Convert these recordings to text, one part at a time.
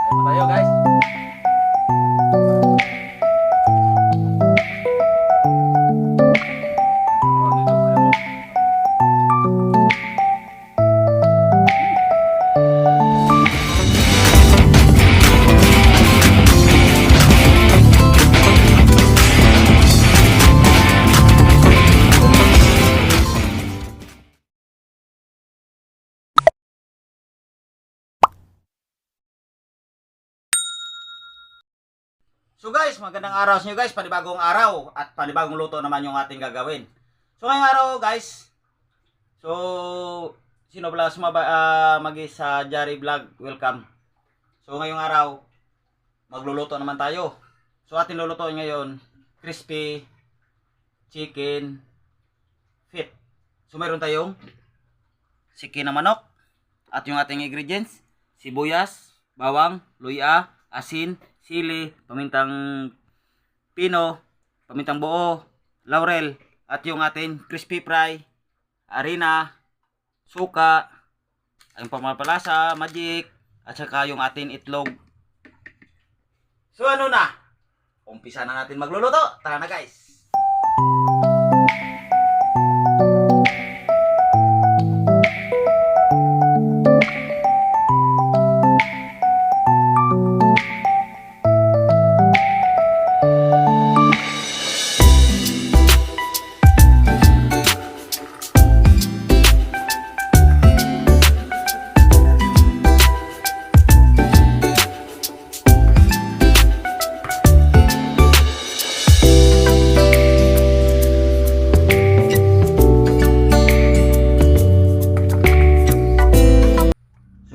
Kain tayo guys. So guys, magandang araw sa inyo guys, panibagong araw at panibagong luto naman yung ating gagawin. So ngayong araw guys, sino pala magi sa Jari Vlog, welcome. So ngayong araw, magluluto naman tayo. So ating lulutuin ngayon, crispy chicken feet. So mayroon tayong siki na manok at yung ating ingredients, sibuyas, bawang, luya, asin, sili, pamintang pino, pamintang buo, laurel, at yung ating crispy fry, harina, suka, ang pampalasa, magic, at saka yung ating itlog. So ano na? Umpisa na natin magluluto. Tara na guys!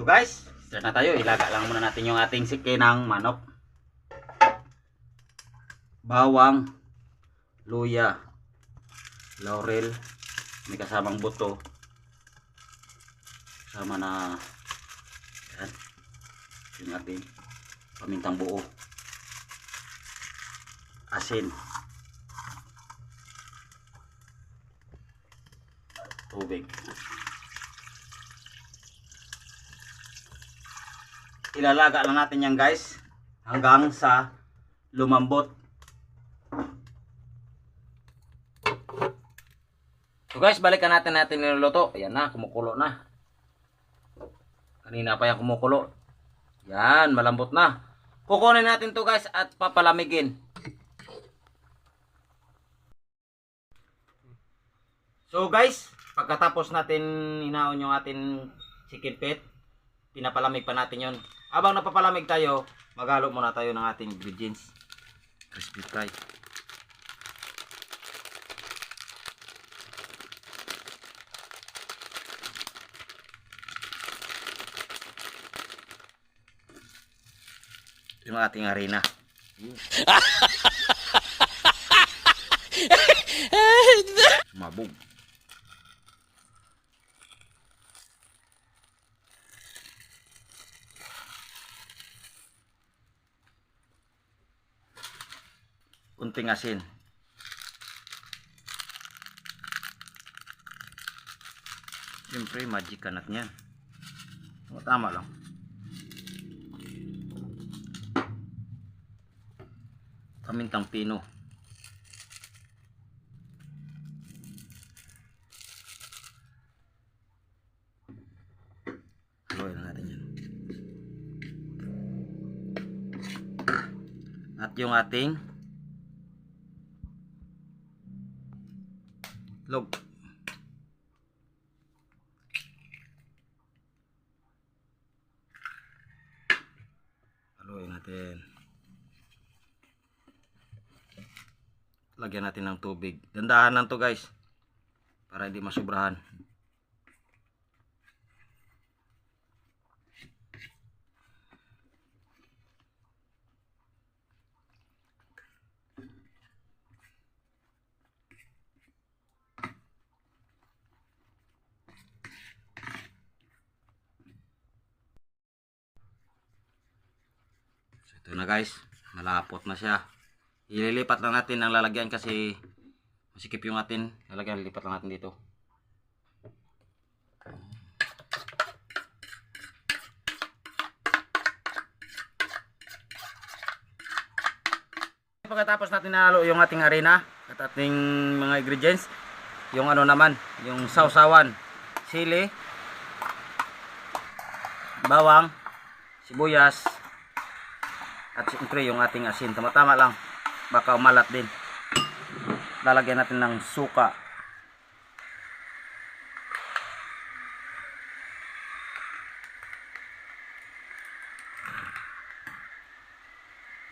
Guys, start na tayo. Ilaga lang muna natin yung ating siki ng manok. Bawang, luya, laurel, may kasamang buto. Kasama na yan, yung ating pamintang buo. Asin. Tubig. Ilalaga lang natin yan guys hanggang sa lumambot. So guys, balikan natin niluluto. Ayan na, kumukulo na. Kanina pa yan kumukulo. Yan, malambot na. Kukunin natin to guys at papalamigin. So guys, pagkatapos natin inaon yung ating chicken feet, pinapalamig pa natin yon. Habang napapalamig tayo, maghalo muna tayo ng ating ingredients. Crispy fry. Yung ating harina. Mabog. Kunting asin. Siyempre, magic kanat niyan. Tama lang. Pamintang pino. Haluin na natin yan. At yung ating log. Haluin natin. Lagyan natin ng tubig. Dandahan lang to guys. Para hindi masubrahan. Ito na guys, malapot na siya. Ililipat lang natin ang lalagyan kasi masikip yung atin. Lalagyan, lilipat lang natin dito. Pagkatapos natin nahalo yung ating harina at ating mga ingredients, yung ano naman, yung sausawan, sili, bawang, sibuyas, at siyempre yung ating asin. Tama-tama lang, baka umalat din. Lalagyan natin ng suka.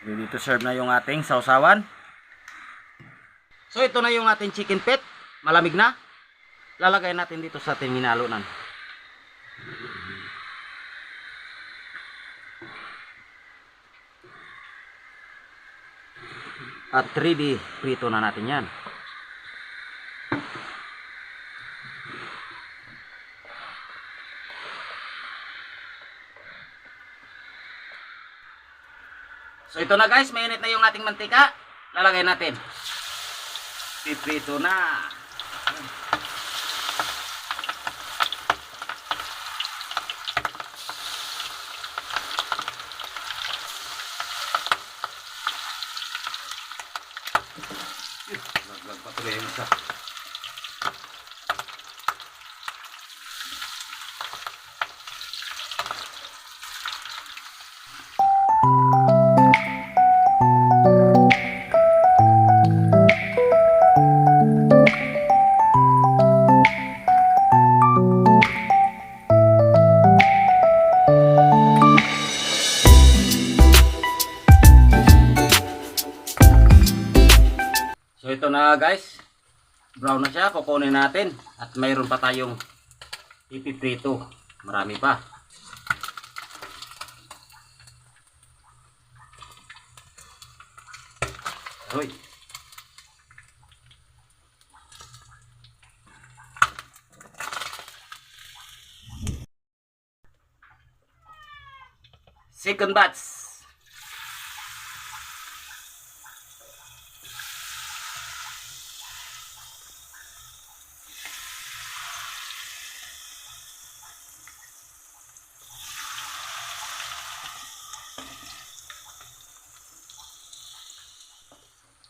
Ready to serve na yung ating sausawan. So ito na yung ating chicken feet. Malamig na. Lalagay natin dito sa ating hinalunan. At ready, prito na natin yan. So ito na guys, mainit na yung ating mantika. Lalagay natin. Piprito na. Laglag pa tuloy yung isa. So ito na guys, brown na siya, kukunin natin at mayroon pa tayong ipiprito, marami pa. Hoy. Second batch.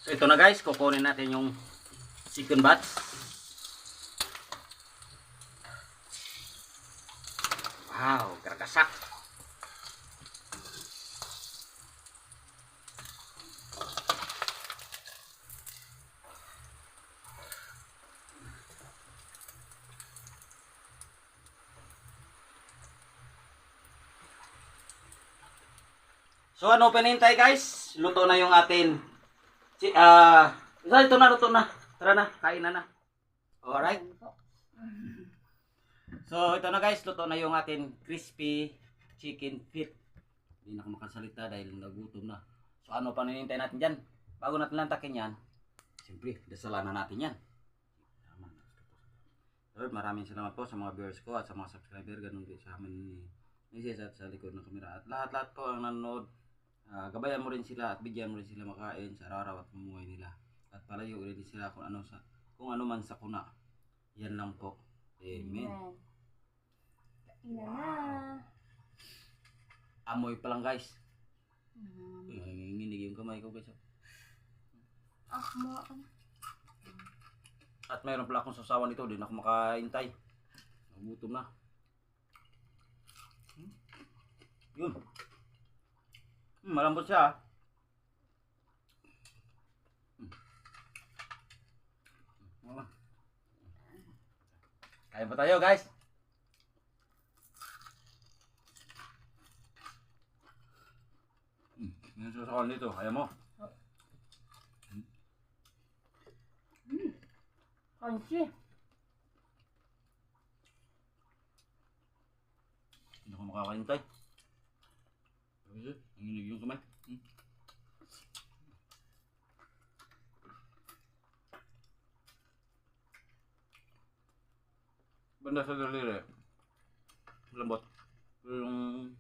So ito na guys, kukunin natin yung second batch. Wow, karakasak. So ano pinintay guys? Luto na yung atin. Ito na, luto na. Tara na, kain na. Alright. So ito na guys, luto na yung atin crispy chicken feet. Hindi na ako makasalita dahil nagutom na. So ano pa ninintay natin dyan? Bago natin lantakin yan, siyempre, dasalan na natin yan. Lord, maraming salamat po sa mga viewers ko at sa mga subscriber. Ganun din sa amin ni Mrs. at sa likod ng kamera. At lahat-lahat po ang nanonood. Gabayan mo rin sila at bigyan mo rin sila makain sa araw-araw at pamumuhay nila. At palayo ulit sila kung ano man sa kuna. Yan lang po. Amen. Ina na. Amoy pa lang guys. Nanginginig yung kamay ko guys. Mo ka na. At mayroon pala akong sasawan dito. Di na ako makaintay. Nagutom na. Yun. Malambot siya. Kain pa tayo guys. Yung sasawan dito. Ayaw mo. Crunchy. Hindi ako makakaintay. Nanginig yung kamay. Banda sa daliri. Lambot. Pero yung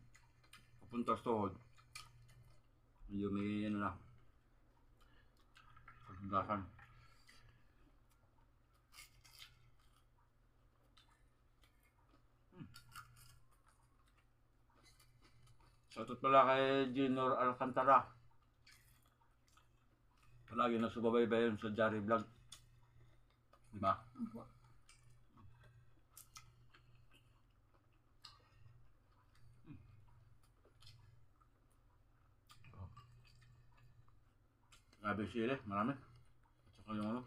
papunta sa tuhod. Medyo may ano na. Pagdasan. Shoutout pala kay Junior Alcantara. Lagi na subaybay sa Jari Vlog. Diba? Opo. Grabe sili, marami. At saka yung ano.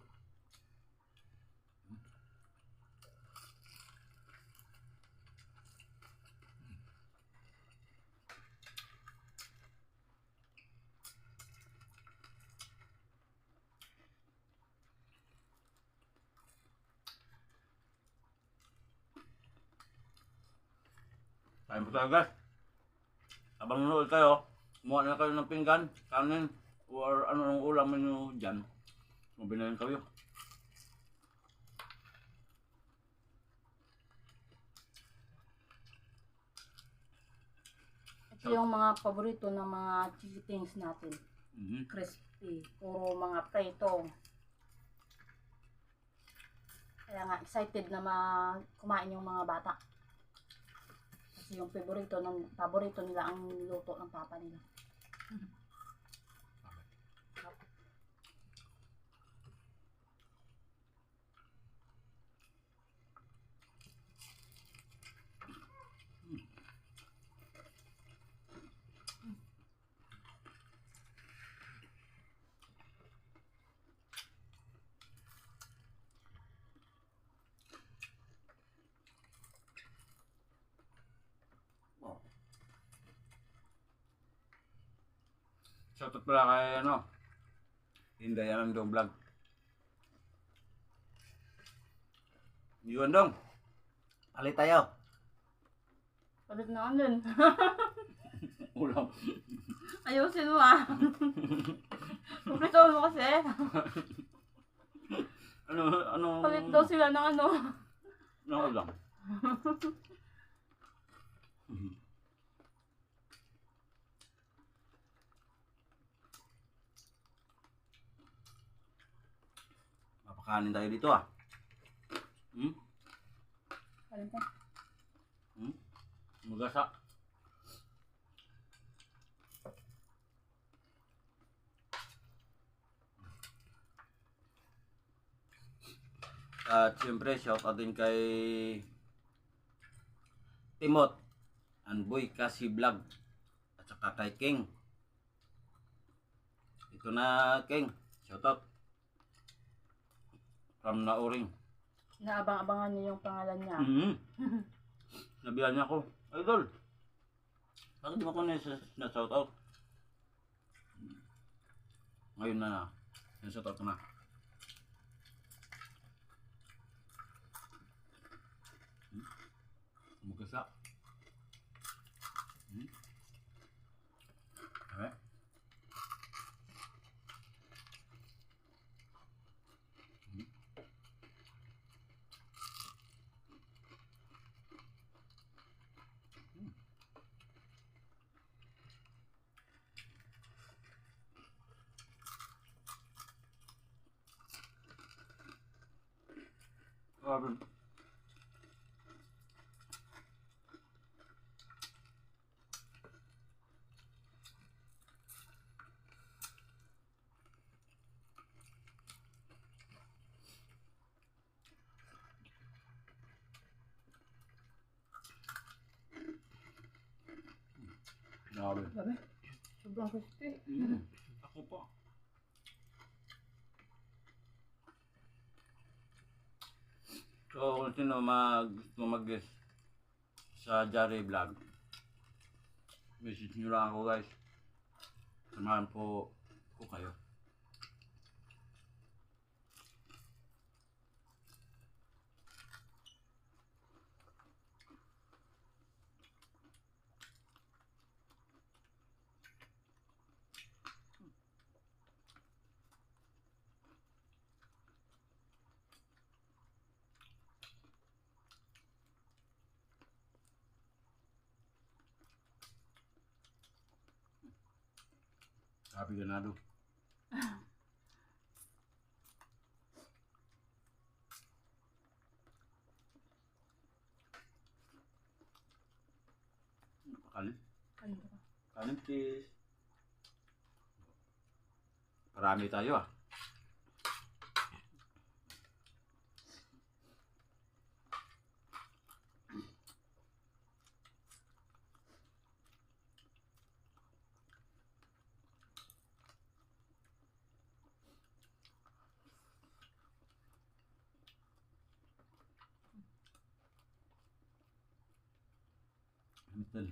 Kain po tayo guys. Habang nanood kayo, kumuha na kayo ng pinggan, kanin, or ano nung ulam nyo dyan. Mabili na kayo. Ito yung mga paborito ng mga chickens natin. Mhm. Crispy. Puro mga prito. Kaya nga excited na kumain yung mga bata. Kasi yung paborito nila ang luto ng papa nila. Wow. Shoutout pala kay ano, Inday Anandong Vlog. Yun dong. Palit tayo. Palit na din. Ulam. Ayusin mo ah. Kumplito mo kasi. Ano? Palit daw sila ng ano. Ano ulam? Mapakanin tayo dito ah. Hmm? Palit ka. Hmm? Magasa. At siyempre, shout out din kay Timot and Boy Kasi Vlog at saka kay King. Ito na King, shout out from Nauring. Naabang-abangan niyo yung pangalan niya. Nabihan niya ako, Idol, bakit di mo ko na shout out? Ngayon na shout out ko na. Magasa. Okay. Grabe. Grabe. Grabe. Sobrang crispy. Ako pa. So, kung sino gusto mag-guest sa Jari Vlog, message nyo lang ako guys. Samahan po ko kayo. Sabi ganado. Kanin. Ano ba? Kanin please. Marami tayo ah. Betul.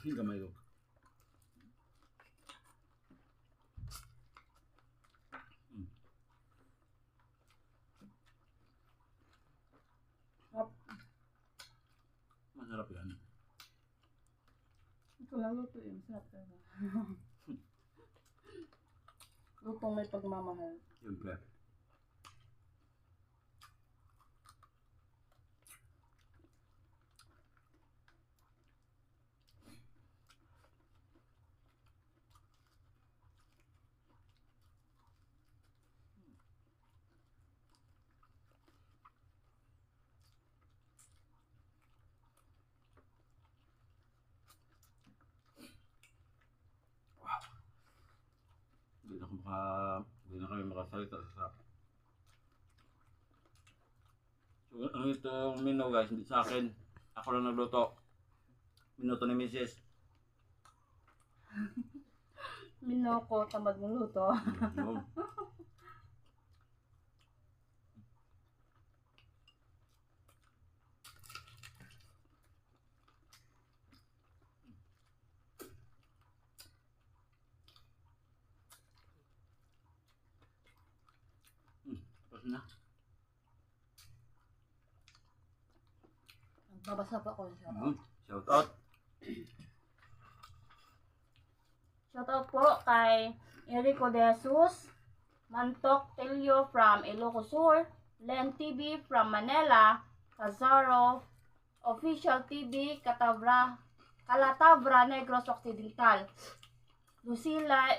Ini gamay ko. Sarap. Masarap yan. Ito lang luto yun. Sarap talaga. Lutong may pagmamahal. Siyempre. Hindi na kami makasalita sa sarap. So, ano itong menu guys, hindi sa akin. Ako lang nagluto. Minuto ni Mrs. Minoko, tamad mong luto. Yun. Tapos na. Nagbabasa pa ako. Shout out. Shoutout po kay Enrico De Jesus, Mantok Telio from Ilocos Sur, Len TV from Manila, Cazaro, Official TV, Calatabra, Negros Occidental, Lucila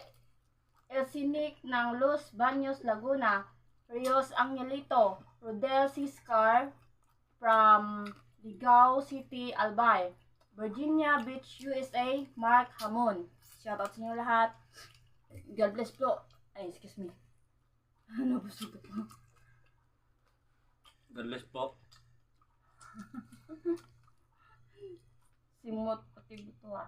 Elcinic ng Los Baños, Laguna, Rios Angelito, Rodel Ciscar from Ligao City, Albay, Virginia Beach, USA, Mark Hamon. Shoutout sa inyo lahat. God bless po. Ay, excuse me. Nabusog ako. God bless po. Simot pati buto ah.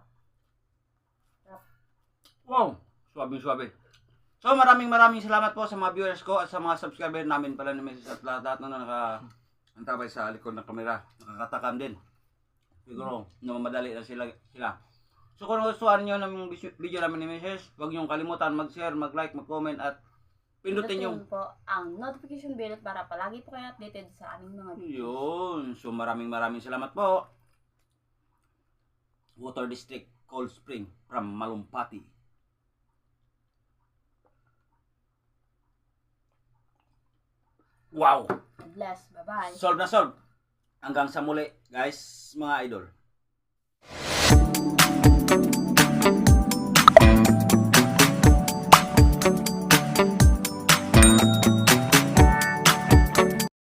Wow! Suwabing-suwabe. So maraming salamat po sa mga viewers ko at sa mga subscriber namin pala ni Mrs. at lahat na nakaantabay sa likod ng kamera. Nakakatakam din. Siguro, namamadali na sila. So kung gustuhan nyo ng video namin ni Mrs., huwag nyo kalimutan mag-share, mag-like, mag-comment at pindutin yung po ang notification bell para palagi po kayo updated sa aming mga videos. yun. So maraming salamat po. Water District Cold Spring from Malumpati. Wow! God bless. Bye-bye. Solve na solve. Hanggang sa muli, guys, mga idol.